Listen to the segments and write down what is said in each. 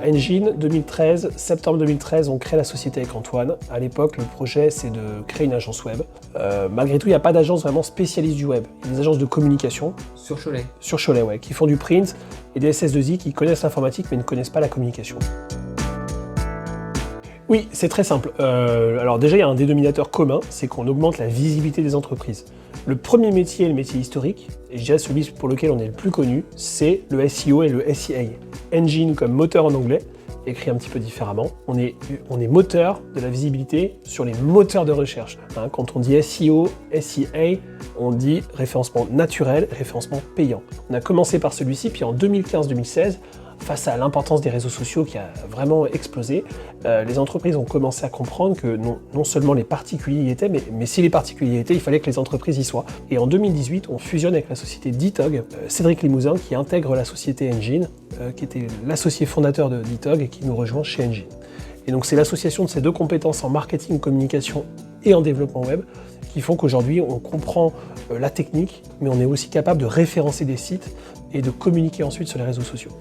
Engine 2013, septembre 2013, on crée la société avec Antoine. À l'époque, le projet, c'est de créer une agence web. Malgré tout, il n'y a pas d'agence vraiment spécialiste du web. Il y a des agences de communication. Sur Cholet. Sur Cholet, ouais, qui font du print, et des SS2I qui connaissent l'informatique mais ne connaissent pas la communication. Oui, c'est très simple. Alors déjà, il y a un dénominateur commun, c'est qu'on augmente la visibilité des entreprises. Le premier métier, le métier historique, et je dirais celui pour lequel on est le plus connu, c'est le SEO et le SEA. Engine comme moteur en anglais, écrit un petit peu différemment. On est moteur de la visibilité sur les moteurs de recherche. Quand on dit SEO, SEA, on dit référencement naturel, référencement payant. On a commencé par celui-ci, puis en 2015-2016, face à l'importance des réseaux sociaux qui a vraiment explosé, les entreprises ont commencé à comprendre que non seulement les particuliers y étaient, mais si les particuliers y étaient, il fallait que les entreprises y soient. Et en 2018, on fusionne avec la société Ditog, Cédric Limousin qui intègre la société Engine, qui était l'associé fondateur de Ditog et qui nous rejoint chez Engine. Et donc c'est l'association de ces deux compétences en marketing, communication et en développement web qui font qu'aujourd'hui on comprend la technique, mais on est aussi capable de référencer des sites et de communiquer ensuite sur les réseaux sociaux.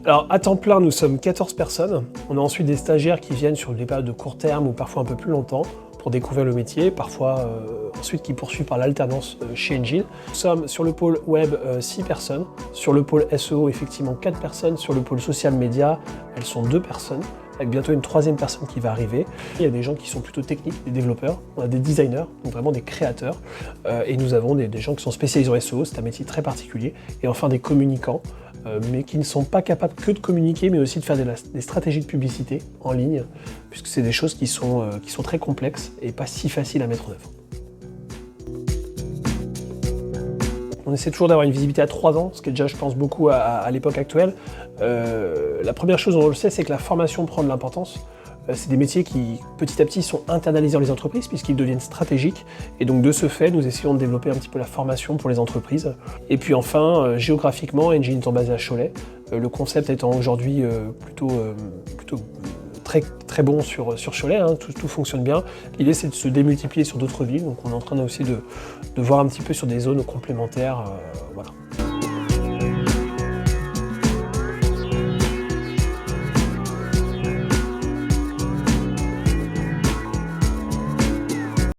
Alors à temps plein, nous sommes 14 personnes. On a ensuite des stagiaires qui viennent sur des périodes de court terme ou parfois un peu plus longtemps pour découvrir le métier, parfois ensuite qui poursuivent par l'alternance chez Engine. Nous sommes sur le pôle web 6 personnes, sur le pôle SEO effectivement 4 personnes, sur le pôle social media, elles sont 2 personnes, avec bientôt une 3e personne qui va arriver. Il y a des gens qui sont plutôt techniques, des développeurs, on a des designers, donc vraiment des créateurs, et nous avons des gens qui sont spécialisés en SEO, c'est un métier très particulier, et enfin des communicants, mais qui ne sont pas capables que de communiquer, mais aussi de faire des stratégies de publicité en ligne, puisque c'est des choses qui sont très complexes et pas si faciles à mettre en œuvre. On essaie toujours d'avoir une visibilité à 3 ans, ce qui est déjà, je pense, beaucoup à l'époque actuelle. La première chose dont on le sait, c'est que la formation prend de l'importance. C'est des métiers qui, petit à petit, sont internalisés dans les entreprises puisqu'ils deviennent stratégiques. Et donc, de ce fait, nous essayons de développer un petit peu la formation pour les entreprises. Et puis enfin, géographiquement, Engine étant basé à Cholet, le concept étant aujourd'hui plutôt très bon sur Cholet, tout fonctionne bien. L'idée, c'est de se démultiplier sur d'autres villes. Donc, on est en train aussi de voir un petit peu sur des zones complémentaires. Voilà.